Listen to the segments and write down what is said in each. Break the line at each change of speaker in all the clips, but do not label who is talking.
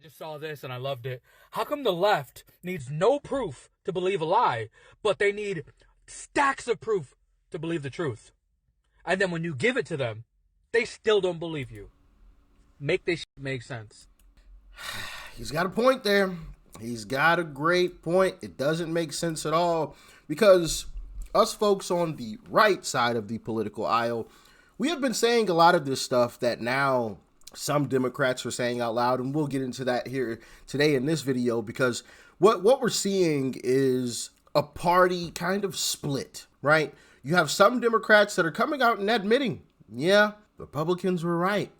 I just saw this and I loved it. How come the left needs no proof to believe a lie, but they need stacks of proof to believe the truth? And then when you give it to them, they still don't believe you. Make this make sense.
He's got a point there. He's got a great point. It doesn't make sense at all because us folks on the right side of the political aisle, we have been saying a lot of this stuff that now some Democrats are saying out loud, and we'll get into that here today in this video because what we're seeing is a party kind of split, right? You have some Democrats that are coming out and admitting, yeah, Republicans were right?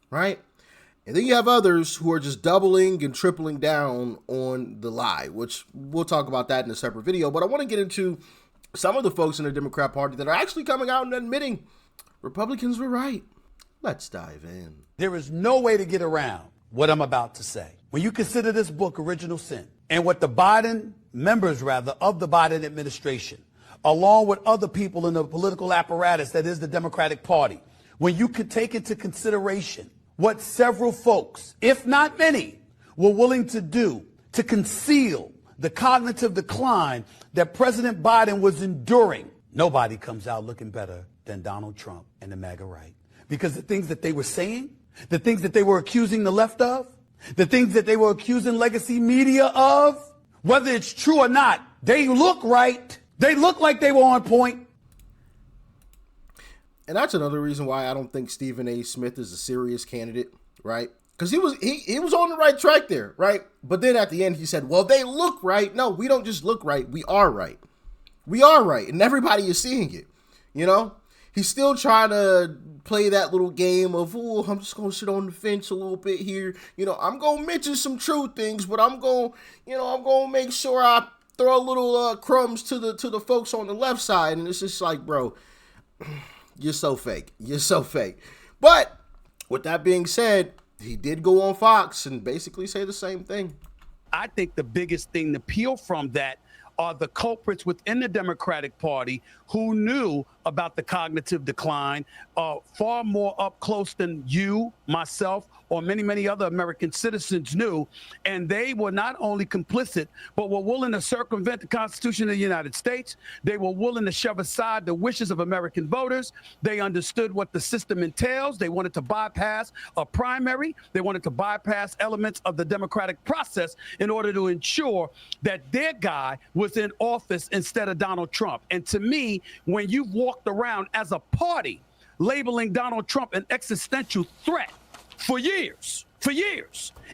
And then you have others who are just doubling and tripling down on the lie, which we'll talk about that in a separate video. But I want to get into some of the folks in the Democrat Party that are actually coming out and admitting Republicans were right. Let's dive in.
There is no way to get around what I'm about to say. When you consider this book Original Sin and what the members of the Biden administration, along with other people in the political apparatus that is the Democratic Party, when you could take into consideration what several folks, if not many, were willing to do to conceal the cognitive decline that President Biden was enduring, nobody comes out looking better than Donald Trump and the MAGA right. Because the things that they were saying, the things that they were accusing the left of, the things that they were accusing legacy media of, whether it's true or not, they look right. They look like they were on point.
And that's another reason why I don't think Stephen A. Smith is a serious candidate, right? Because he was on the right track there, right? But then at the end he said, well, they look right. No, we don't just look right. We are right. We are right. And everybody is seeing it, you know? He's still trying to play that little game of, oh, I'm just going to sit on the fence a little bit here. You know, I'm going to mention some true things, but I'm going to make sure I throw a little crumbs to the folks on the left side. And it's just like, bro, you're so fake. You're so fake. But with that being said, he did go on Fox and basically say the same thing.
I think the biggest thing to peel from that are the culprits within the Democratic Party who knew about the cognitive decline far more up close than you, myself, or many, many other American citizens knew. And they were not only complicit, but were willing to circumvent the Constitution of the United States. They were willing to shove aside the wishes of American voters. They understood what the system entails. They wanted to bypass a primary. They wanted to bypass elements of the democratic process in order to ensure that their guy was in office instead of Donald Trump. And to me, when you've walked around as a party labeling Donald Trump an existential threat for years,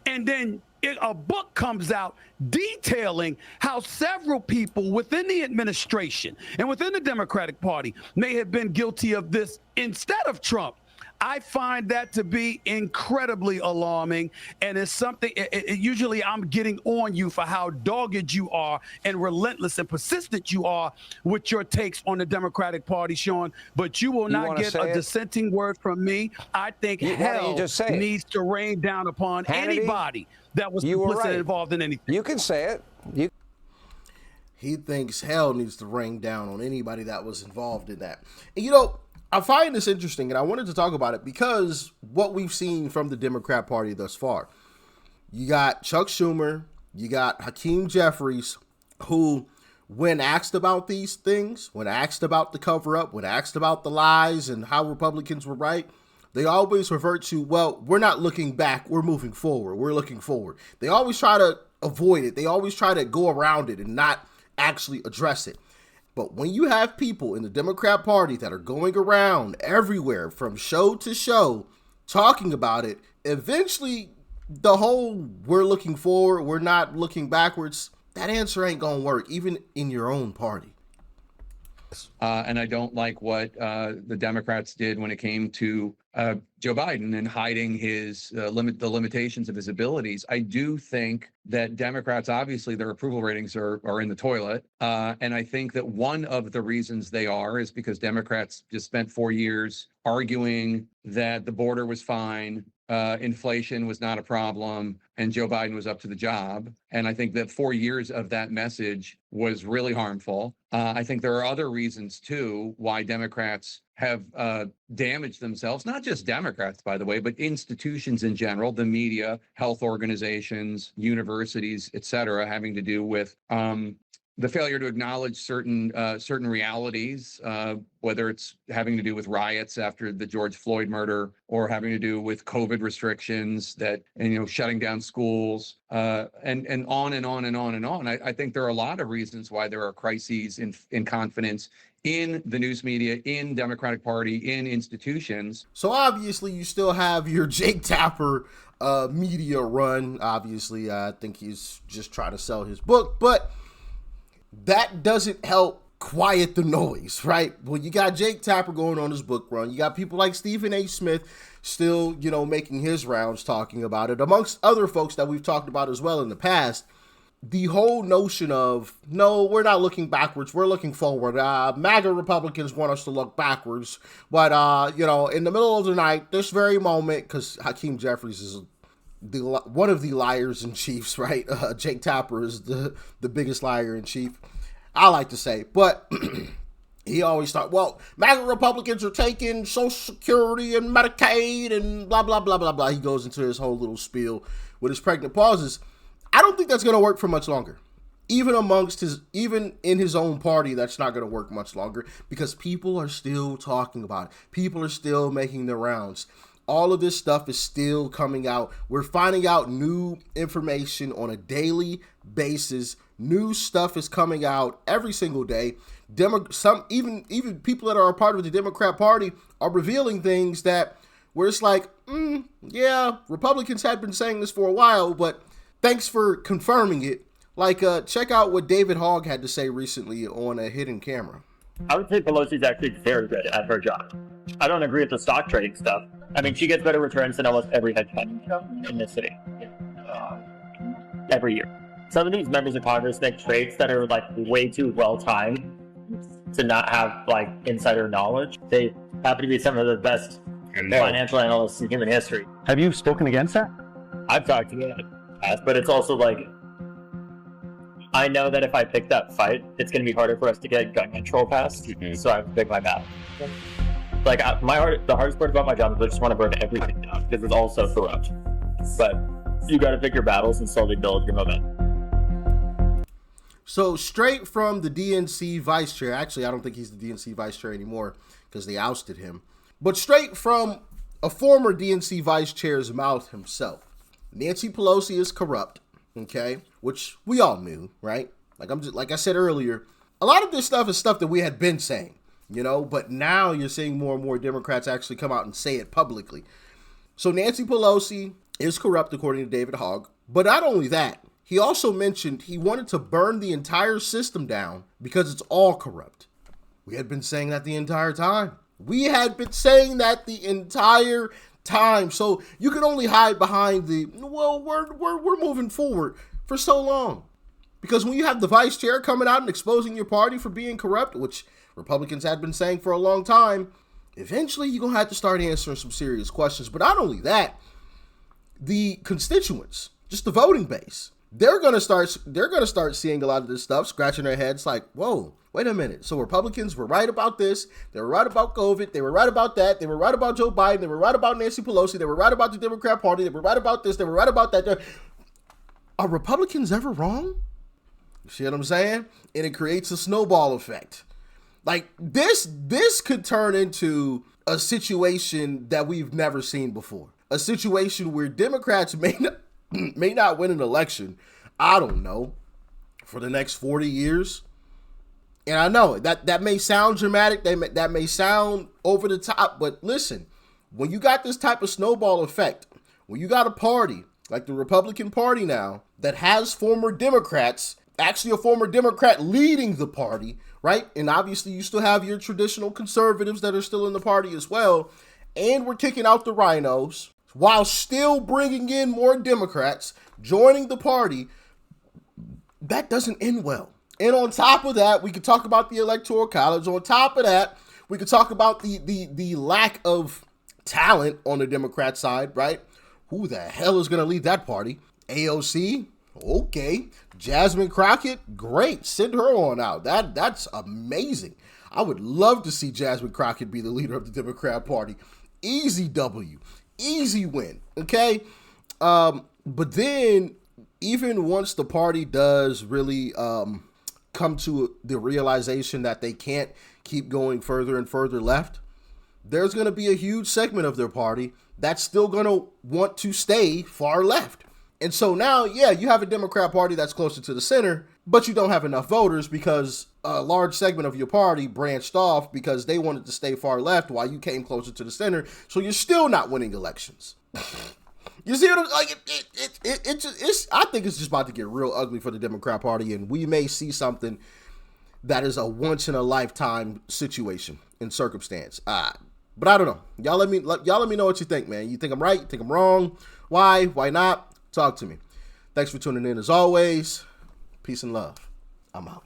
and then a book comes out detailing how several people within the administration and within the Democratic Party may have been guilty of this instead of Trump, I find that to be incredibly alarming, and it's something, usually I'm getting on you for how dogged you are and relentless and persistent you are with your takes on the Democratic Party, Sean, but you will not get a dissenting word from me. I think hell needs to rain down upon anybody that was complicit and involved in anything.
You can say it.
He thinks hell needs to rain down on anybody that was involved in that. And you know, I find this interesting, and I wanted to talk about it because what we've seen from the Democrat Party thus far. You got Chuck Schumer, you got Hakeem Jeffries, who, when asked about these things, when asked about the cover-up, when asked about the lies and how Republicans were right, they always revert to, well, we're not looking back, we're moving forward, we're looking forward. They always try to avoid it. They always try to go around it and not actually address it. But when you have people in the Democrat Party that are going around everywhere from show to show talking about it, eventually the whole we're looking forward, we're not looking backwards, that answer ain't going to work, even in your own party.
And I don't like what the Democrats did when it came to Joe Biden and hiding his the limitations of his abilities. I do think that Democrats, obviously, their approval ratings are in the toilet. And I think that one of the reasons they are is because Democrats just spent 4 years arguing that the border was fine, inflation was not a problem and Joe Biden was up to the job. And I think that 4 years of that message was really harmful. I think there are other reasons, too, why Democrats have damaged themselves, not just Democrats, by the way, but institutions in general, the media, health organizations, universities, et cetera, having to do with the failure to acknowledge certain realities, whether it's having to do with riots after the George Floyd murder or having to do with COVID restrictions shutting down schools, and on and on and on and on. I think there are a lot of reasons why there are crises in confidence in the news media, in Democratic Party, in institutions.
So obviously you still have your Jake Tapper media run. Obviously, I think he's just trying to sell his book, but that doesn't help quiet the noise, right? Well, you got Jake Tapper going on his book run. You got people like Stephen A. Smith still, making his rounds talking about it, amongst other folks that we've talked about as well in the past. The whole notion of, no, we're not looking backwards, we're looking forward. MAGA Republicans want us to look backwards. But, in the middle of the night, this very moment, because Hakeem Jeffries is one of the liars in chiefs, right? Jake Tapper is the biggest liar in chief, I like to say. But he always thought, well, MAGA Republicans are taking Social Security and Medicaid and blah, blah, blah, blah, blah. He goes into his whole little spiel with his pregnant pauses. I don't think that's going to work for much longer. Even in his own party, that's not going to work much longer because people are still talking about it. People are still making their rounds. All of this stuff is still coming out. We're finding out new information on a daily basis. New stuff is coming out every single day. Even people that are a part of the Democrat Party are revealing things that where it's like, yeah, Republicans had been saying this for a while, but thanks for confirming it. Like, check out what David Hogg had to say recently on a hidden camera.
I would say Pelosi's actually very good at her job. I don't agree with the stock trading stuff. I mean, she gets better returns than almost every hedge fund in this city every year. Some of these members of Congress make trades that are like way too well timed to not have like insider knowledge. They happen to be some of the best financial analysts in human history.
Have you spoken against that?
I've talked to them, but it's also like I know that if I pick that fight, it's going to be harder for us to get gun control passed. So I have to pick my battle. Like the hardest part about my job is I just want to burn everything down because it's all so corrupt. But you got to pick your battles and slowly build your momentum.
So straight from the DNC vice chair, actually I don't think he's the DNC vice chair anymore because they ousted him, but straight from a former DNC vice chair's mouth himself, Nancy Pelosi is corrupt, okay, which we all knew, right? Like I said earlier, a lot of this stuff is stuff that we had been saying, but now you're seeing more and more Democrats actually come out and say it publicly. So Nancy Pelosi is corrupt according to David Hogg, but not only that, he also mentioned he wanted to burn the entire system down because it's all corrupt. We had been saying that the entire time. So you can only hide behind we're moving forward for so long. Because when you have the vice chair coming out and exposing your party for being corrupt, which Republicans had been saying for a long time, eventually you're going to have to start answering some serious questions. But not only that, the constituents, just the voting base, they're going to start seeing a lot of this stuff, scratching their heads like, whoa, wait a minute. So Republicans were right about this. They were right about COVID. They were right about that. They were right about Joe Biden. They were right about Nancy Pelosi. They were right about the Democrat Party. They were right about this. They were right about that. Are Republicans ever wrong? You see what I'm saying? And it creates a snowball effect. Like this could turn into a situation that we've never seen before. A situation where Democrats may not win an election, I don't know, for the next 40 years. And I know that may sound dramatic, that may sound over the top, but listen, when you got this type of snowball effect, when you got a party like the Republican Party now that has former Democrats, actually a former Democrat leading the party, right? And obviously you still have your traditional conservatives that are still in the party as well. And we're kicking out the rhinos while still bringing in more Democrats joining the party. That doesn't end well. And on top of that, we could talk about the Electoral College. On top of that, we could talk about the lack of talent on the Democrat side, right? Who the hell is going to lead that party? AOC? Okay. Jasmine Crockett? Great. Send her on out. That's amazing. I would love to see Jasmine Crockett be the leader of the Democrat Party. Easy W. Easy win. Okay? But then, even once the party does really come to the realization that they can't keep going further and further left, there's going to be a huge segment of their party that's still going to want to stay far left. And so now, yeah, you have a Democrat Party that's closer to the center, but you don't have enough voters because a large segment of your party branched off because they wanted to stay far left while you came closer to the center. So you're still not winning elections. You see what I'm like? I think it's just about to get real ugly for the Democrat Party, and we may see something that is a once in a lifetime situation and circumstance. But I don't know. Y'all let me know what you think, man. You think I'm right? You think I'm wrong? Why? Why not? Talk to me. Thanks for tuning in as always. Peace and love. I'm out.